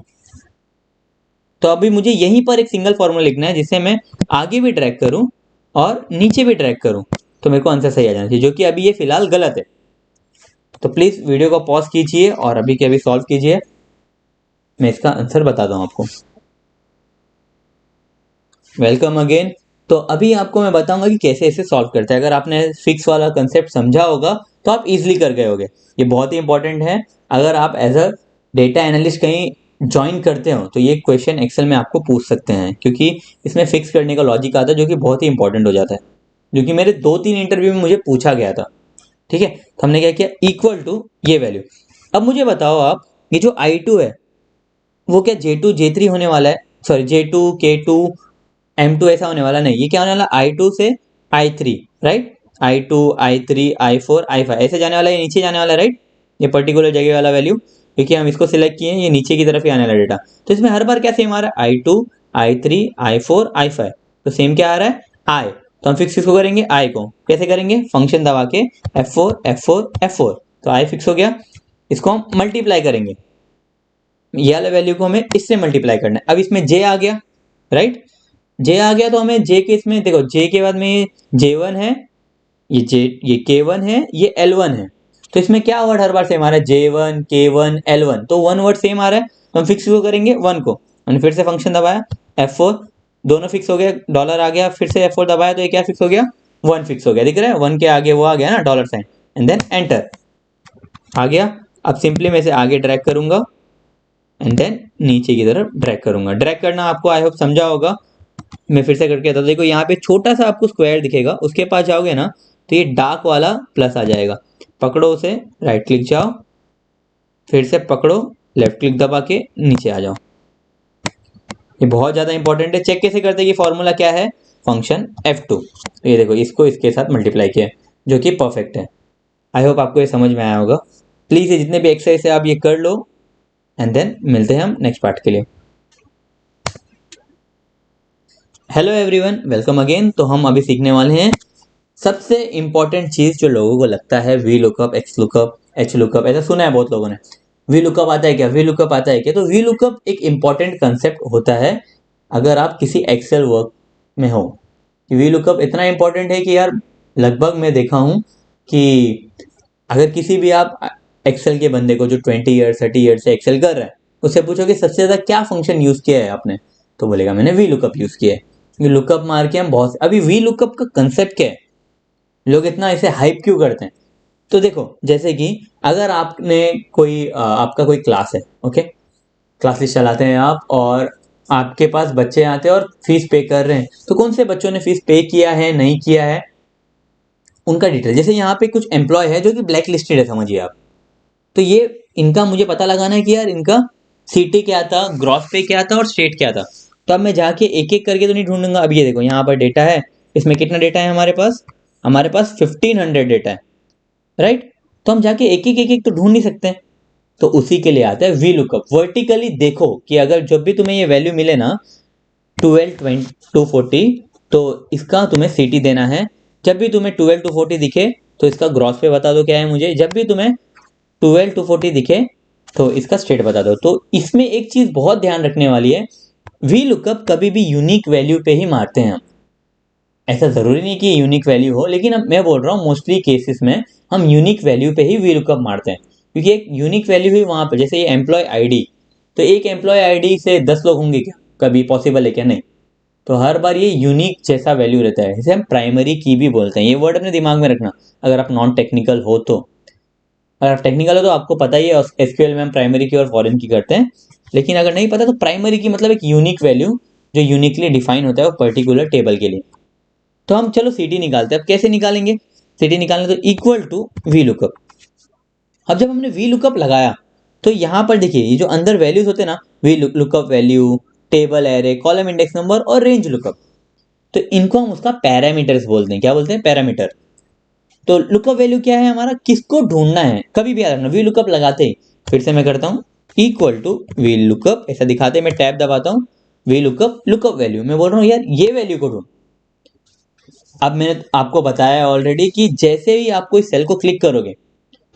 तो अभी मुझे यहीं पर एक सिंगल फॉर्मूला लिखना है जिससे मैं आगे भी ट्रैक करूं और नीचे भी ट्रैक करूं, तो मेरे को आंसर सही आ जाना चाहिए, जो कि अभी ये फिलहाल गलत है। तो प्लीज वीडियो को पॉज कीजिए और अभी के अभी सॉल्व कीजिए, मैं इसका आंसर बताता हूं आपको। Welcome again. तो अभी आपको मैं बताऊंगा कि कैसे इसे सॉल्व करते हैं। अगर आपने फिक्स वाला कंसेप्ट समझा होगा तो आप इजीली कर गए होगे। ये बहुत ही इंपॉर्टेंट है। अगर आप एज अ डेटा एनालिस्ट कहीं ज्वाइन करते हो तो ये क्वेश्चन एक्सेल में आपको पूछ सकते हैं, क्योंकि इसमें फिक्स करने का लॉजिक आता है जो कि बहुत ही इंपॉर्टेंट हो जाता है, जो कि मेरे 2-3 इंटरव्यू में मुझे पूछा गया था। ठीक है, तो हमने क्या किया, इक्वल टू ये वैल्यू। अब मुझे बताओ आप, ये जो I2 है वो क्या J2 J3 होने वाला है, सॉरी J2 K2 M2 ऐसा होने वाला नहीं, ये क्या होने वाला, I2 से I3, right. I2 I3 I4 I5 ऐसे जाने वाला है, ये नीचे जाने वाला है, राइट। ये पर्टिकुलर जगह वाला वैल्यू, क्योंकि हम इसको सिलेक्ट किए हैं, ये नीचे की तरफ ही आने वाला डेटा। तो इसमें हर बार क्या सेम आ रहा है, I2 I3 I4 I5, तो सेम क्या आ रहा है, I। तो हम फिक्स किसको करेंगे, I को। कैसे करेंगे, फंक्शन दबा के F4 F4 F4, तो I फिक्स हो गया। इसको हम मल्टीप्लाई करेंगे, ये वाले वैल्यू को हमें इससे मल्टीप्लाई करना है। अब इसमें J आ गया, राइट। J आ गया तो हमें J के इसमें देखो, J के बाद में J1 है, ये K1 है, ये L1 है। तो इसमें क्या वर्ड हर बार सेम आ रहा है, J1 K1 L1, तो वन वर्ड सेम आ रहा है, तो हम फिक्स को करेंगे 1 को। मैंने फिर से फंक्शन दबाया F4, दोनों फिक्स हो गया, डॉलर आ गया, फिर से F4 दबाया तो ये क्या फिक्स हो गया, 1 फिक्स हो गया, दिख रहा है, 1 के आगे वो आ गया ना dollar sign, and then enter आ गया। अब सिंपली मैं इसे आगे ड्रैग करूंगा एंड देन नीचे की तरफ ड्रैग करूंगा। ड्रैग करना आपको आई होप समझा होगा। मैं फिर से करके आता हूं, देखो यहाँ पे छोटा सा आपको स्क्वायर दिखेगा, उसके पास जाओगे ना तो ये डार्क वाला प्लस आ जाएगा, पकड़ो उसे, राइट क्लिक जाओ, फिर से पकड़ो, लेफ्ट क्लिक दबा के नीचे आ जाओ। ये बहुत ज़्यादा इंपॉर्टेंट है। चेक कैसे करते हैं कि फॉर्मूला क्या है, फंक्शन F2, तो ये देखो इसको इसके साथ मल्टीप्लाई किया, जो कि परफेक्ट है। आई होप आपको ये समझ में आया होगा। प्लीज़ ये जितने भी एक्सरसाइज है आप ये कर लो, एंड देन मिलते हैं हम नेक्स्ट पार्ट के लिए। Hello everyone, welcome again. तो हम अभी सीखने वाले हैं सबसे इंपॉर्टेंट चीज जो लोगों को लगता है, V lookup, x lookup, H lookup, ऐसा सुना है बहुत लोगों ने। वी लुकअप आता है क्या, वी लुकअप आता है क्या? तो वी लुकअप एक इंपॉर्टेंट कंसेप्ट होता है अगर आप किसी एक्सेल वर्क में हो। वी लुकअप इतना इंपॉर्टेंट है कि यार लगभग मैं देखा हूँ कि अगर किसी भी आप एक्सेल के बंदे को जो 20 ईयर्स 30 ईयर्स से एक्सेल कर रहा है, उससे पूछो कि सबसे ज़्यादा क्या फंक्शन यूज़ किया है आपने, तो बोलेगा मैंने वी लुकअप यूज़ किया है। ये लुकअप मार के हम बहुत, अभी वी लुकअप का कंसेप्ट क्या है, लोग इतना इसे हाइप क्यों करते हैं? तो देखो, जैसे कि अगर आपने कोई आपका कोई क्लास है, ओके, क्लास लिस्ट चलाते हैं आप, और आपके पास बच्चे आते हैं और फीस पे कर रहे हैं, तो कौन से बच्चों ने फीस पे किया है, नहीं किया है, उनका डिटेल। जैसे यहाँ पे कुछ एम्प्लॉय है जो कि ब्लैक लिस्टेड है, समझिए आप, तो ये इनका मुझे पता लगाना है कि यार इनका सीटी क्या था, ग्रॉस पे क्या था और स्टेट क्या था। तो अब मैं जाके एक एक करके तो नहीं ढूंढूंगा। अब ये देखो यहाँ पर डेटा है, इसमें कितना डेटा है हमारे पास 1500 डेटा है, राइट। तो हम जाके एक एक तो ढूंढ नहीं सकते हैं, तो उसी के लिए आता है वी लुकअप। वर्टिकली देखो कि अगर जब भी तुम्हें ये वैल्यू मिले ना 12 20 240, तो इसका तुम्हें सीटी देना है। जब भी तुम्हें 12 240 दिखे तो इसका ग्रॉस पे बता दो क्या है मुझे, जब भी तुम्हें 12 240 दिखे तो इसका स्टेट बता दो। तो इसमें एक चीज बहुत ध्यान रखने वाली है, वी लुकअप कभी भी यूनिक वैल्यू पे ही मारते हैं हम। ऐसा जरूरी नहीं कि यूनिक वैल्यू हो, लेकिन अब मैं बोल रहा हूँ मोस्टली केसेस में हम यूनिक वैल्यू पे ही वी लुकअप मारते हैं, क्योंकि एक यूनिक वैल्यू ही वहां पे, जैसे ये एम्प्लॉय आईडी, तो एक एम्प्लॉय आईडी से 10 लोग होंगे क्या, कभी पॉसिबल है क्या, नहीं। तो हर बार ये यूनिक जैसा वैल्यू रहता है, इसे हम प्राइमरी की भी बोलते हैं। ये वर्ड अपने दिमाग में रखना अगर आप नॉन टेक्निकल हो तो। अगर आप टेक्निकल हो तो आपको पता ही है एसक्यूएल में हम प्राइमरी की और फॉरेन की करते हैं, लेकिन अगर नहीं पता तो प्राइमरी की मतलब एक यूनिक वैल्यू जो यूनिकली डिफाइन होता है वो पर्टिकुलर टेबल के लिए। तो हम चलो सिटी निकालते हैं। अब कैसे निकालेंगे सिटी निकालने, तो इक्वल टू वी लुकअप। अब जब हमने वी लुकअप लगाया तो यहाँ पर देखिए ये जो अंदर वैल्यूज होते हैं ना, V lookup value, table array, column index number और रेंज लुकअप, तो इनको हम उसका पैरामीटर्स बोलते हैं। क्या बोलते हैं? पैरामीटर। तो लुकअप वैल्यू क्या है हमारा, किसको ढूंढना है, कभी भी याद रखना वी लुकअप लगाते ही फिर से मैं करता हूं इक्वल टू वी लुकअप, ऐसा दिखाते मैं टैब दबाता हूं, वी लुकअप लुकअप वैल्यू, मैं बोल रहा हूं यार ये वैल्यू को ढूंढ। अब मैंने आपको बताया ऑलरेडी कि जैसे ही आप कोई सेल को क्लिक करोगे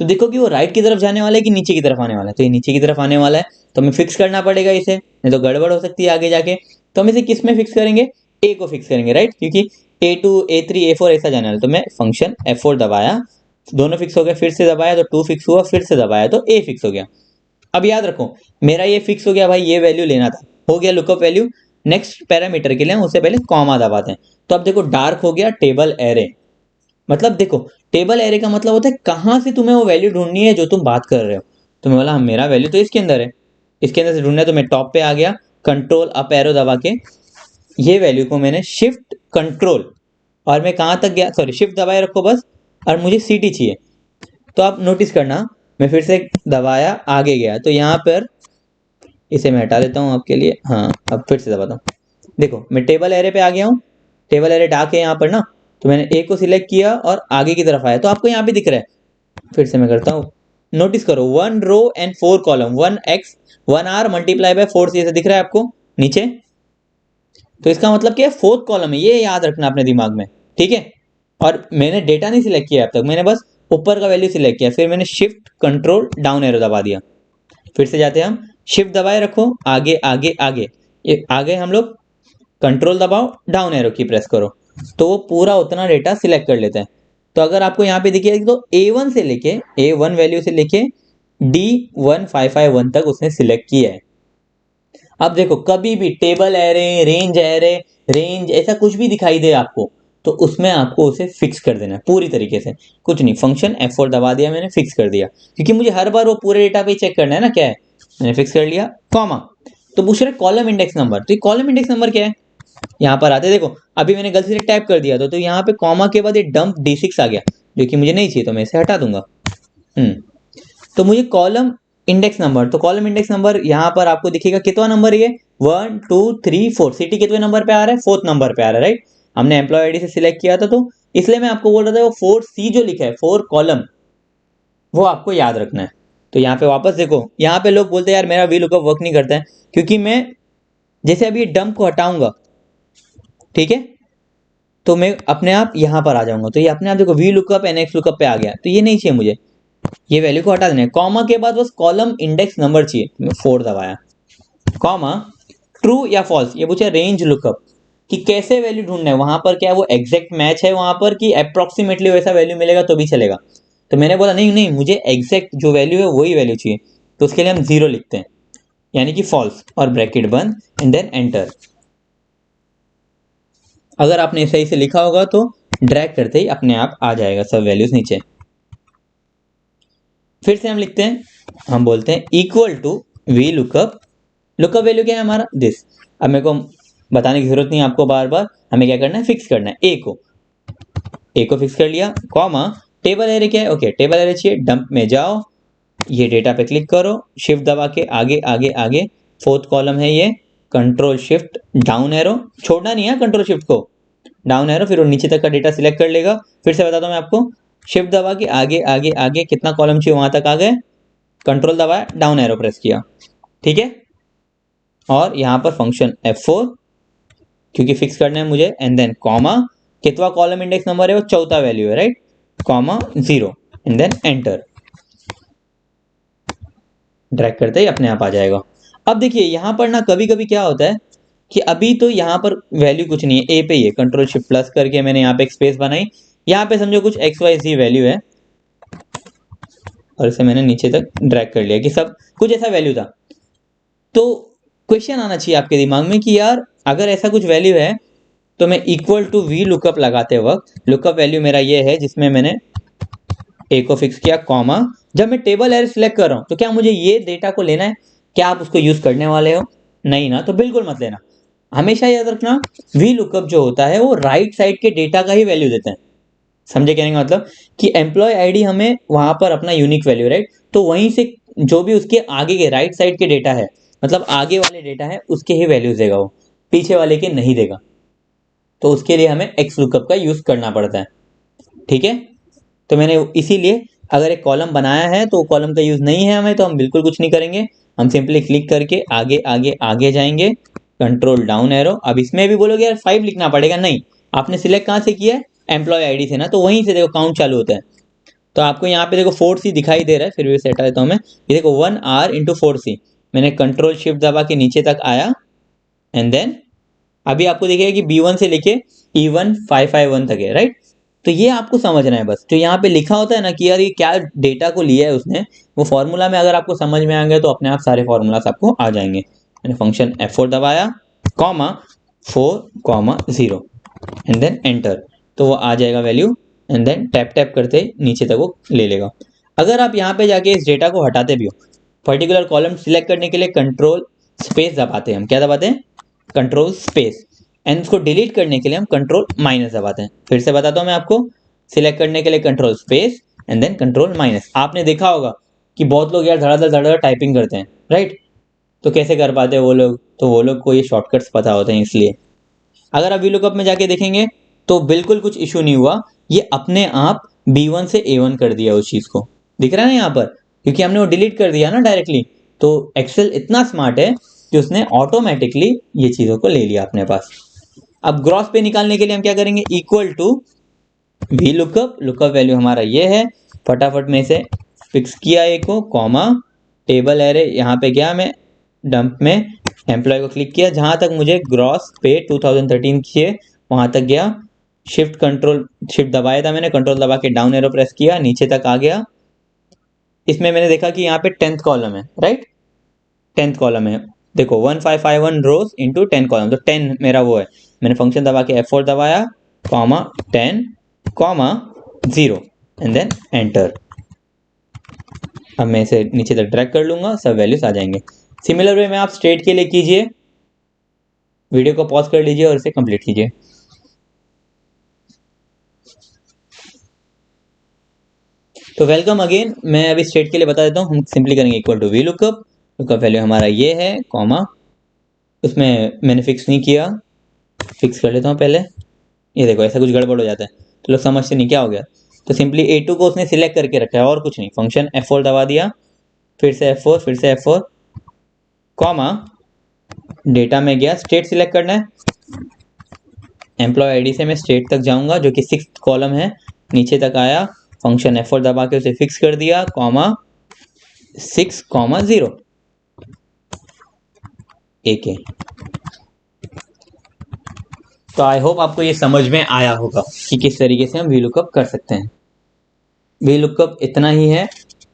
तो देखो कि वो राइट की तरफ जाने वाला है कि नीचे की तरफ आने वाला है। तो ये नीचे की तरफ आने वाला है, तो हमें फिक्स करना पड़ेगा इसे, नहीं तो गड़बड़ हो सकती है आगे जाके। तो हम इसे किस में फिक्स करेंगे, ए को फिक्स करेंगे, राइट, क्योंकि A2 A3 A4 ऐसा जाने वाला। तो मैं फंक्शन F4 दबाया, दोनों फिक्स हो गए, फिर से दबाया तो 2 फिक्स हुआ, फिर से दबाया तो A फिक्स हो गया। अब याद रखो मेरा ये फिक्स हो गया भाई, ये वैल्यू लेना था, हो गया लुकअप वैल्यू। नेक्स्ट पैरामीटर के लिए हम उससे पहले कॉमा दबाते हैं। तो अब देखो डार्क हो गया टेबल एरे, मतलब देखो टेबल एरे का मतलब होता है कहां से तुम्हें वो वैल्यू ढूंढनी है जो तुम बात कर रहे हो। तो मैं बोला हाँ मेरा वैल्यू तो इसके अंदर है, इसके अंदर से ढूंढना है। तो मैं टॉप पे आ गया, कंट्रोल अप एरो दबा के ये वैल्यू को मैंने शिफ्ट कंट्रोल, और मैं कहां तक गया, सॉरी शिफ्ट दबाए रखो बस, और मुझे सीटी चाहिए। तो आप नोटिस करना मैं फिर से दबाया आगे गया, तो यहाँ पर इसे मैं हटा देता हूँ आपके लिए, हाँ अब फिर से दबाता हूँ। देखो मैं टेबल एरे पे आ गया हूँ, टेबल एरे डाक है यहाँ पर ना, तो मैंने ए को सिलेक्ट किया और आगे की तरफ आया, तो आपको यहाँ पे दिख रहा है। फिर से मैं करता हूँ, नोटिस करो 1 row and 4 column, 1x 1r multiply by 4 से दिख रहा है आपको नीचे। तो इसका मतलब क्या है, फोर्थ कॉलम है, ये याद रखना अपने दिमाग में, ठीक है। और मैंने डेटा नहीं सिलेक्ट किया अब तक, मैंने बस ऊपर का वैल्यू सिलेक्ट किया, फिर मैंने शिफ्ट कंट्रोल डाउन एरो दबा दिया। फिर से जाते हैं हम, शिफ्ट दबाए रखो, आगे आगे आगे, ये आगे हम लोग कंट्रोल दबाओ डाउन एरो की प्रेस करो, तो वो पूरा उतना डेटा सिलेक्ट कर लेता है। तो अगर आपको यहाँ पे दिखे तो A1 से लेके A1 वैल्यू से लेके D1551 तक उसने सिलेक्ट किया है। अब देखो कभी भी टेबल एरे, रेंज ऐसा कुछ भी दिखाई दे आपको, तो उसमें आपको उसे फिक्स कर देना है पूरी तरीके से। कुछ नहीं, फंक्शन F4 दबा दिया मैंने, फिक्स कर दिया, क्योंकि मुझे हर बार वो पूरे डेटा पे चेक करना है ना क्या है। मैंने फिक्स कर लिया, कॉमा। तो पूछ रहे कॉलम इंडेक्स नंबर, तो कॉलम इंडेक्स नंबर क्या है, यहाँ पर आते देखो अभी मैंने गलती से टाइप कर दिया तो यहाँ पे कॉमा के बाद ये डंप D6 आ गया, जो कि मुझे नहीं चाहिए, तो मैं इसे हटा दूंगा। तो मुझे कॉलम इंडेक्स नंबर, तो कॉलम इंडेक्स नंबर यहाँ पर आपको दिखेगा कितना नंबर, ये 1 2 3 4, सिटी कितने नंबर पे आ रहा है, 4th नंबर पे आ रहा है, राइट। हमने एम्प्लॉय आईडी से सिलेक्ट किया था, तो इसलिए मैं आपको बोल रहा था वो 4C जो लिखा है 4 कॉलम, वो आपको याद रखना है। तो यहाँ पे वापस देखो, यहाँ पे लोग बोलते हैं यार मेरा वी लुकअप वर्क नहीं करता है, क्योंकि मैं जैसे अभी डंप को हटाऊंगा, ठीक है, तो मैं अपने आप यहाँ पर आ जाऊंगा, तो ये अपने आप देखो वी लुकअप एनएक्स लुकअप पे आ गया, तो ये नहीं चाहिए मुझे, ये वैल्यू को हटा देना है। कॉमा के बाद बस कॉलम इंडेक्स नंबर चाहिए, मैं 4 दबाया, कॉमा ट्रू या फॉल्स, ये पूछा रेंज लुकअप कि कैसे वैल्यू ढूंढना है, वहां पर क्या वो एग्जैक्ट मैच है वहां पर कि अप्रोक्सीमेटली वैसा वैल्यू मिलेगा तो भी चलेगा। तो मैंने बोला नहीं नहीं, मुझे एग्जैक्ट जो वैल्यू है वही वैल्यू चाहिए, तो उसके लिए हम 0 लिखते हैं, यानी कि फॉल्स, और ब्रैकेट बंद एंड देन एंटर। अगर आपने सही से लिखा होगा तो ड्रैग करते ही अपने आप आ जाएगा सब वैल्यूज नीचे। फिर से हम लिखते हैं, हम बोलते हैं equal to V lookup, lookup value क्या है हमारा दिस। अब मेरे को बताने की जरूरत नहीं आपको बार बार, हमें क्या करना है, फिक्स करना है ए को फिक्स कर लिया, कॉमा टेबल एरे क्या है, ओके टेबल एरे चाहिए, डंप में जाओ, ये डेटा पे क्लिक करो, शिफ्ट दबा के आगे आगे आगे, 4th कॉलम है ये, कंट्रोल शिफ्ट डाउन एरो, छोड़ना नहीं है कंट्रोल शिफ्ट को, डाउन एरो, फिर वो नीचे तक का डेटा सिलेक्ट कर लेगा। फिर से बताता हूँ मैं आपको, शिफ्ट दबा के आगे आगे आगे, कितना कॉलम चाहिए वहां तक आ गए, कंट्रोल दबाया डाउन एरो प्रेस किया, ठीक है। और यहाँ पर फंक्शन F4, क्योंकि फिक्स करना है मुझे, एंड देन कॉमा, कितना कॉलम इंडेक्स नंबर है वो 4था वैल्यू है, right, comma 0 and then enter. Drag करते ही अपने आप आ जाएगा। अब देखिए यहाँ पर ना कभी कभी क्या होता है कि अभी तो यहाँ पर वैल्यू कुछ नहीं है, ए पे ही है, कंट्रोल शिफ्ट प्लस करके मैंने यहाँ पे एक स्पेस बनाई, यहाँ पे समझो कुछ XYZ वैल्यू है, और इसे मैंने नीचे तक ड्रैग कर लिया कि सब कुछ ऐसा वैल्यू था। तो क्वेश्चन आना चाहिए आपके दिमाग में कि यार अगर ऐसा कुछ वैल्यू है तो मैं इक्वल टू वी लुकअप लगाते वक्त, लुकअप वैल्यू मेरा ये है जिसमें मैंने ए को फिक्स किया, कॉमा, जब मैं टेबल एरे सिलेक्ट कर रहा हूं तो क्या मुझे ये डेटा को लेना है? क्या आप उसको यूज करने वाले हो? नहीं ना, तो बिल्कुल मत लेना। हमेशा याद रखना, वी लुकअप जो होता है वो राइट साइड के डेटा का ही वैल्यू देते हैं। समझे कहने का मतलब कि एम्प्लॉय आईडी हमें वहां पर अपना यूनिक वैल्यू, राइट, तो वहीं से जो भी उसके आगे के राइट साइड के डेटा है, मतलब आगे वाले डेटा है, उसके ही वैल्यूज देगा वो, पीछे वाले के नहीं देगा। तो उसके लिए हमें एक्स लुकअप का यूज करना पड़ता है। ठीक है, तो मैंने इसीलिए अगर एक कॉलम बनाया है तो कॉलम का यूज नहीं है हमें, तो हम बिल्कुल कुछ नहीं करेंगे। हम सिंपली क्लिक करके आगे आगे आगे जाएंगे, कंट्रोल डाउन एरो। अब इसमें भी बोलोगे यार 5 लिखना पड़ेगा, नहीं, आपने सिलेक्ट कहाँ से किया है? एम्प्लॉय आईडी से ना, तो वहीं से देखो काउंट चालू होता है। तो आपको यहाँ पे देखो 4C दिखाई दे रहा है, फिर भी सेट देता हूँ मैं। ये देखो 1R इंटू 4C, मैंने कंट्रोल शिफ्ट दबा के नीचे तक आया, एंड देन अभी आपको दिखेगा कि B1 से लेके E1 551 तक है, राइट। तो ये आपको समझना है बस, जो यहाँ पे लिखा होता है ना कि यार ये क्या डेटा को लिया है उसने, वो फॉर्मूला में अगर आपको समझ में आ गया तो अपने आप सारे फॉर्मूलास आपको आ जाएंगे। मैंने फंक्शन F4 दबाया, कॉमा 4,0 एंड देन एंटर, तो वो आ जाएगा value, and then tap tap करते नीचे तक वो ले लेगा। अगर आप यहाँ पे जाके इस डेटा को हटाते भी हो, पर्टिकुलर कॉलम सिलेक्ट करने के लिए कंट्रोल स्पेस दबाते हैं हम, क्या दबाते हैं? Control space. एंड उसको डिलीट करने के लिए हम कंट्रोल माइनस दबाते हैं। फिर से बताता हूं मैं आपको, सिलेक्ट करने के लिए control space and then control minus. आपने देखा होगा कि बहुत लोग यार धड़ाधड़ धड़ाधड़ टाइपिंग करते हैं, राइट, तो कैसे कर पाते हैं वो लोग? तो वो लोग को ये शॉर्टकट्स पता होते हैं इसलिए। अगर आप वीलुकअप में जाके देखेंगे तो बिल्कुल कुछ इशू नहीं हुआ, ये अपने आप B1 से A1 कर दिया उस चीज को, दिख रहा है ना यहाँ पर, क्योंकि हमने वो डिलीट कर दिया ना डायरेक्टली। तो एक्सेल इतना स्मार्ट है कि उसने ऑटोमेटिकली ये चीजों को ले लिया अपने पास। अब ग्रॉस पे निकालने के लिए हम क्या करेंगे? Equal to V lookup, lookup value हमारा ये है, फटाफट में से फिक्स किया ए को, कॉमा, टेबल एरे, यहाँ पे गया मैं डंप में, एम्प्लॉय को क्लिक किया, जहां तक मुझे ग्रॉस पे 2013 चाहिए वहां तक गया, शिफ्ट दबाया था मैंने, कंट्रोल दबा के डाउन एरो प्रेस किया, नीचे तक आ गया। इसमें मैंने देखा कि यहाँ पे 10th कॉलम है, राइट, 10th कॉलम है, देखो 1551 रोज इंटू 10 कॉलम, तो 10 मेरा वो है। मैंने फंक्शन दबा के F4 दबाया, comma 10, comma 0 and then enter. अब मैं इसे नीचे तक ड्रैग कर लूंगा, सब वैल्यूज आ जाएंगे। सिमिलर वे में आप स्टेट के लिए कीजिए, वीडियो को पॉज कर लीजिए और इसे कंप्लीट कीजिए। तो वेलकम अगेन, मैं अभी स्टेट के लिए बता देता हूँ। हम सिंपली करेंगे equal to V lookup, lookup value हमारा ये है, कॉमा, उसमें मैंने फिक्स नहीं किया, फिक्स कर लेता हूँ पहले। ये देखो ऐसा कुछ गड़बड़ हो जाता है तो लोग समझते नहीं क्या हो गया। तो सिंपली A2 को उसने सिलेक्ट करके रखा है और कुछ नहीं, फंक्शन F4 दबा दिया, फिर से F4, फिर से F4, कॉमा, डेटा में गया, स्टेट सिलेक्ट करना है, एम्प्लॉय आईडी से मैं स्टेट तक जाऊंगा जो कि 6th कॉलम है, नीचे तक आया, फंक्शन F4 दबा के उसे फिक्स कर दिया, कॉमा 6,0 AK। तो आई होप आपको ये समझ में आया होगा कि किस तरीके से हम वीलुकअप कर सकते हैं। वीलुकअप इतना ही है,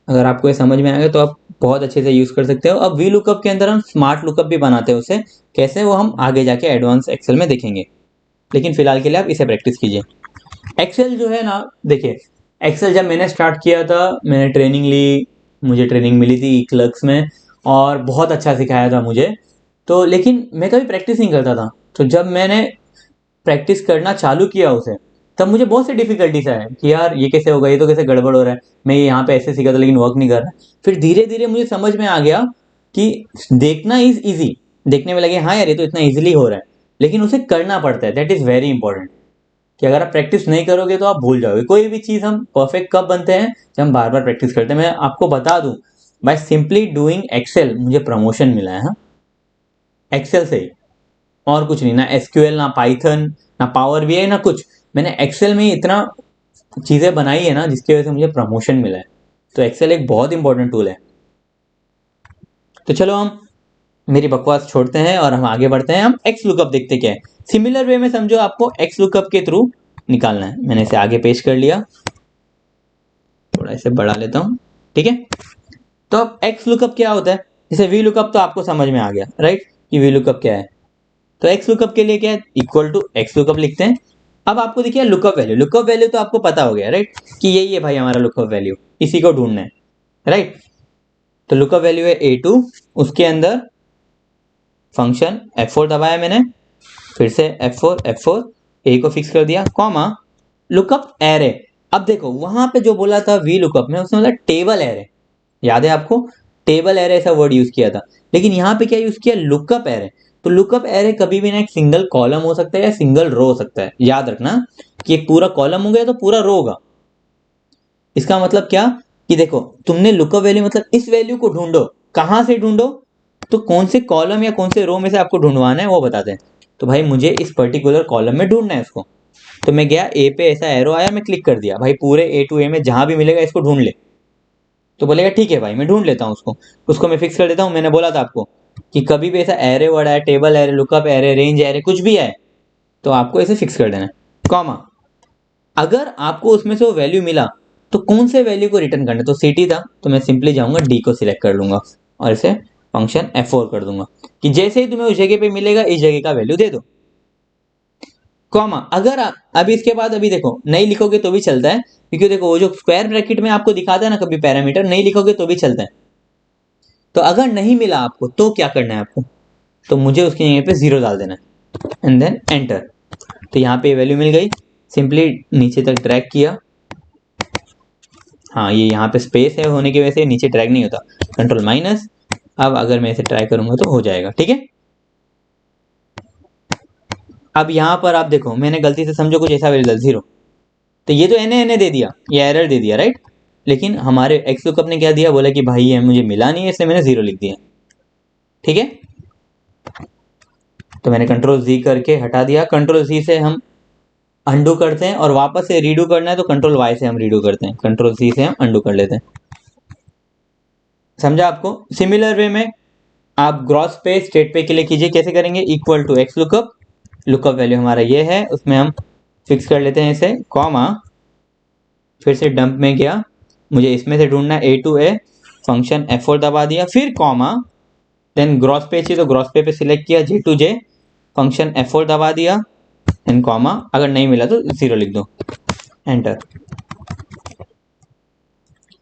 अगर आपको ये समझ में आएगा तो आप बहुत अच्छे से यूज कर सकते हो। अब वीलुकअप के अंदर हम स्मार्ट लुकअप भी बनाते हैं, उसे कैसे वो हम आगे जाके एडवांस एक्सेल में देखेंगे, लेकिन फिलहाल के लिए आप इसे प्रैक्टिस कीजिए। एक्सेल जो है ना, देखिए एक्सेल जब मैंने स्टार्ट किया था, मैंने ट्रेनिंग ली, मुझे ट्रेनिंग मिली थी क्लर्क्स में और बहुत अच्छा सिखाया था मुझे, तो लेकिन मैं कभी प्रैक्टिस नहीं करता था। तो जब मैंने प्रैक्टिस करना चालू किया उसे, तब मुझे बहुत सी डिफिकल्टीज आए कि यार ये कैसे होगा, ये तो कैसे गड़बड़ हो रहा है, मैं यहाँ पे ऐसे सीखा था लेकिन वर्क नहीं कर रहा है। फिर धीरे धीरे मुझे समझ में आ गया कि देखना इज इजी, देखने में लगे हाँ यार ये तो इतना इजीली हो रहा है, लेकिन उसे करना पड़ता है, दैट इज वेरी इंपॉर्टेंट। कि अगर आप प्रैक्टिस नहीं करोगे तो आप भूल जाओगे। कोई भी चीज़ हम परफेक्ट कब बनते हैं? जब हम बार बार प्रैक्टिस करते हैं। मैं आपको बता दूं, बाय सिंपली डूइंग एक्सेल मुझे प्रमोशन मिला है, हाँ, एक्सेल से ही, और कुछ नहीं, ना एसक्यूएल, ना पाइथन, ना पावर बीआई, ना कुछ। मैंने एक्सेल में ही इतना चीज़ें बनाई है ना जिसकी वजह से मुझे प्रमोशन मिला है। तो एक्सेल एक बहुत इंपॉर्टेंट टूल है। तो चलो हम मेरी बकवास छोड़ते हैं और हम आगे बढ़ते हैं। हम एक्स लुकअप देखते क्या है। सिमिलर वे में समझो आपको एक्स लुकअप के थ्रू निकालना है। मैंने इसे आगे पेश कर लिया, थोड़ा इसे बढ़ा लेता हूं, ठीक है। तो अब एक्स लुकअप क्या होता है? जैसे वी लुकअप तो आपको समझ में आ गया, राइट, कि वी लुकअप क्या है। तो एक्स लुकअप के लिए क्या है, इक्वल टू एक्स लुकअप लिखते हैं। अब आपको देखिए लुकअप वैल्यू तो आपको पता हो गया राइट, कि यही है भाई हमारा लुकअप वैल्यू, इसी को ढूंढना है राइट। तो लुकअप वैल्यू है a2, उसके अंदर फंक्शन f4 दबाया मैंने, फिर से f4 a को फिक्स कर दिया, कॉमा लुकअप एरे। अब देखो वहां पे जो बोला था वी लुकअप में, उसने बोला टेबल एरे, याद है आपको, टेबल एरे ऐसा वर्ड यूज किया था, लेकिन यहाँ पे क्या यूज किया, लुकअप एरे। तो लुकअप एरे कभी भी ना एक सिंगल कॉलम हो सकता है या सिंगल रो हो सकता है, याद रखना कि एक पूरा कॉलम हो गया तो पूरा रो होगा। इसका मतलब क्या कि देखो तुमने लुकअप वैल्यू मतलब इस वैल्यू को ढूंढो, कहां से ढूंढो, तो कौन से कॉलम या कौन से रो में से आपको ढूंढवाना है वो बताते हैं। तो भाई मुझे इस पर्टिकुलर कॉलम में ढूंढना है इसको, तो मैं गया ए पे, ऐसा एरो आया, मैं क्लिक कर दिया, भाई पूरे ए टू ए में जहां भी मिलेगा इसको ढूंढ ले। तो बोलेगा ठीक है भाई मैं ढूंढ लेता हूँ उसको मैं फिक्स कर देता हूँ। मैंने बोला था आपको कि कभी भी ऐसा एरे वर्ड आए, table array, lookup array, range array, कुछ भी आए तो आपको ऐसे फिक्स कर देना है, कॉमा अगर आपको उसमें से वो वैल्यू मिला तो कौन से वैल्यू को रिटर्न करना है, तो सिटी था तो मैं सिंपली जाऊंगा डी को सिलेक्ट कर लूंगा और इसे फंक्शन f4 कर दूंगा कि जैसे ही तुम्हें उस जगह पे मिलेगा इस जगह का वैल्यू दे दो, कॉमा अगर अभी इसके बाद अभी देखो नहीं लिखोगे तो भी चलता है, क्योंकि देखो वो जो स्क्वायर ब्रैकेट में आपको दिखाता है ना कभी पैरामीटर, नहीं लिखोगे तो भी चलता है। तो अगर नहीं मिला आपको तो क्या करना है आपको, तो मुझे उसके यहाँ पे 0 डाल देना है एंड देन एंटर। तो यहाँ पे वैल्यू मिल गई, सिंपली नीचे तक ड्रैग किया, हाँ ये यहाँ पे स्पेस है होने की वजह से नीचे ड्रैग नहीं होता, कंट्रोल माइनस। अब अगर मैं इसे ट्राई करूंगा तो हो जाएगा, ठीक है। अब यहाँ पर आप देखो मैंने गलती से समझो कुछ ऐसा वैल्यू 0, तो ये तो एन दे दिया, ये एरर दे दिया राइट, लेकिन हमारे एक्स लुकअप ने क्या दिया, बोला कि भाई ये मुझे मिला नहीं है इसलिए मैंने 0 लिख दिया, ठीक है। तो मैंने कंट्रोल Z करके हटा दिया, कंट्रोल C से हम अंडू करते हैं और वापस से रीडू करना है तो कंट्रोल Y से हम रीडू करते हैं, कंट्रोल C से हम अंडू कर लेते हैं। समझा आपको। सिमिलर वे में आप ग्रॉस पे स्टेट पे के लिए कीजिए, कैसे करेंगे, equal to X lookup, lookup value हमारा ये है, उसमें हम फिक्स कर लेते हैं इसे, कॉमा फिर से डंप में गया, मुझे इसमें से ढूंढना है A2A, फंक्शन F4 दबा दिया, फिर कॉमा, देन ग्रॉस पे चाहिए तो ग्रॉस पे सिलेक्ट किया, J2J, फंक्शन F4 दबा दिया एंड कॉमा, अगर नहीं मिला तो 0 लिख दो, एंटर।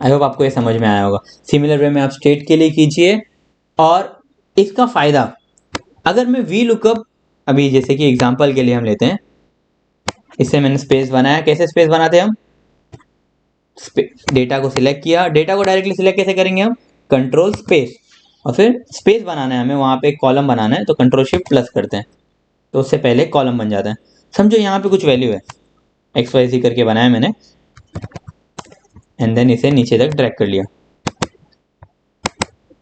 आई होप आपको ये समझ में आया होगा। सिमिलर वे में आप स्टेट के लिए कीजिए। और इसका फायदा, अगर मैं वी लुकअप, अभी जैसे कि एग्जांपल के लिए हम लेते हैं, इससे मैंने स्पेस बनाया, कैसे स्पेस बनाते हैं हम, डेटा को सिलेक्ट किया, डेटा को डायरेक्टली सिलेक्ट कैसे करेंगे हम, कंट्रोल स्पेस, और फिर स्पेस बनाना है हमें, वहां पे एक कॉलम बनाना है तो कंट्रोल शिफ्ट प्लस करते हैं, तो उससे पहले कॉलम बन जाता है। समझो यहाँ पे कुछ वैल्यू है, एक्स वाई ज़ेड करके बनाया मैंने एंड देन इसे नीचे तक ड्रैग कर लिया।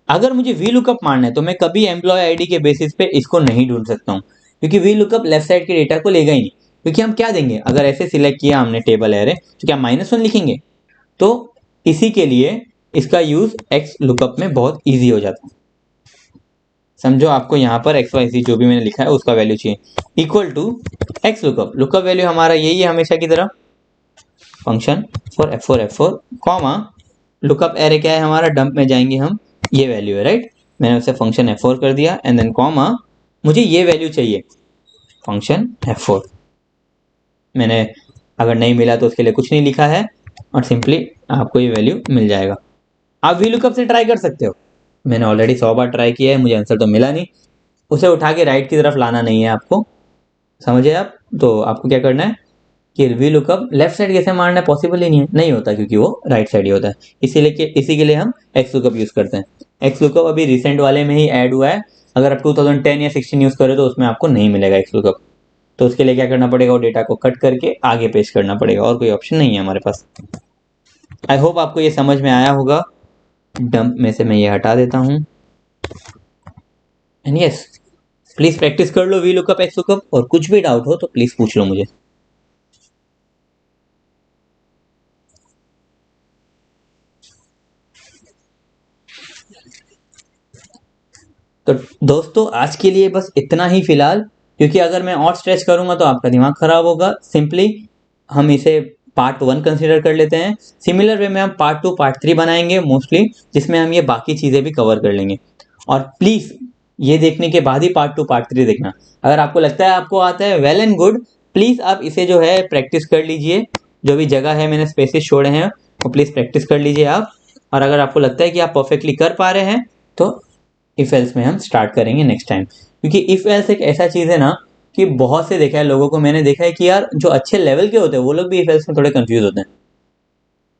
अगर मुझे वी लुकअप मारना है तो मैं कभी एम्प्लॉय आईडी के बेसिस पे इसको नहीं ढूंढ सकता हूँ, क्योंकि वी लुकअप लेफ्ट साइड के डेटा को लेगा ही नहीं, क्योंकि हम क्या देंगे, अगर ऐसे सिलेक्ट किया हमने टेबल एरे तो क्या -1 लिखेंगे, तो इसी के लिए इसका यूज एक्स लुकअप में बहुत ईजी हो जाता है। समझो आपको यहाँ पर एक्स वाई ज़ेड जो भी मैंने लिखा है उसका वैल्यू चाहिए, equal to X lookup, lookup value हमारा यही है हमेशा की तरह, function for F4 comma lookup array क्या है हमारा, डंप में जाएंगे हम, ये वैल्यू है राइट, मैंने उसे फंक्शन F4 कर दिया एंड देन कॉमा, मुझे ये वैल्यू चाहिए, फंक्शन F4, मैंने अगर नहीं मिला तो उसके लिए कुछ नहीं लिखा है और सिंपली आपको ये वैल्यू मिल जाएगा। आप वी लुकअप से ट्राई कर सकते हो, मैंने ऑलरेडी 100 बार ट्राई किया है, मुझे आंसर तो मिला नहीं, उसे उठा के राइट की तरफ लाना नहीं है आपको, समझे आप। तो आपको क्या करना है कि वी लुकअप लेफ्ट साइड कैसे मारना है, पॉसिबल ही नहीं होता क्योंकि वो राइट साइड ही होता है, इसी के लिए हम एक्स लुकअप यूज करते हैं। एक्स लुकअप अभी रिसेंट वाले में ही ऐड हुआ है, अगर आप 2010 या 16 यूज करें तो उसमें आपको नहीं मिलेगा एक्स लुकअप, तो उसके लिए क्या करना पड़ेगा, वो डेटा को कट करके आगे पेस्ट करना पड़ेगा, और कोई ऑप्शन नहीं है हमारे पास। आई होप आपको ये समझ में आया होगा। डंप में से मैं ये हटा देता हूँ एंड यस, प्लीज प्रैक्टिस कर लो वी लुकअप एक्स लुकअप, और कुछ भी डाउट हो तो प्लीज पूछ लो मुझे। तो दोस्तों आज के लिए बस इतना ही फिलहाल, क्योंकि अगर मैं और स्ट्रेच करूंगा तो आपका दिमाग खराब होगा, सिंपली हम इसे पार्ट 1 कंसीडर कर लेते हैं। सिमिलर वे में हम पार्ट 2 पार्ट 3 बनाएंगे मोस्टली, जिसमें हम ये बाकी चीज़ें भी कवर कर लेंगे। और प्लीज़ ये देखने के बाद ही पार्ट 2 पार्ट 3 देखना। अगर आपको लगता है आपको आता है, वेल एंड गुड, प्लीज़ आप इसे जो है प्रैक्टिस कर लीजिए। जो भी जगह है मैंने स्पेसेस छोड़े हैं वो प्लीज़ प्रैक्टिस कर लीजिए आप। और अगर आपको लगता है कि आप परफेक्टली कर पा रहे हैं तो इफ एल्स में हम स्टार्ट करेंगे नेक्स्ट टाइम। क्योंकि इफ एल्स एक ऐसा चीज़ है ना कि बहुत से देखा है लोगों को, मैंने देखा है कि यार जो अच्छे लेवल के होते हैं वो लोग भी इफ एल्स में थोड़े कंफ्यूज होते हैं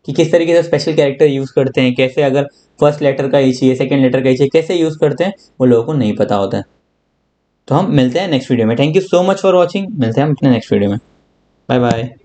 कि किस तरीके से स्पेशल कैरेक्टर यूज़ करते हैं, कैसे अगर फर्स्ट लेटर का ही चाहिए, सेकंड लेटर का ही चाहिए, कैसे यूज़ करते हैं वो लोगों को नहीं पता होता है। तो हम मिलते हैं नेक्स्ट वीडियो में। Thank you so much for watching. मिलते हैं हम अपने नेक्स्ट वीडियो में। Bye bye.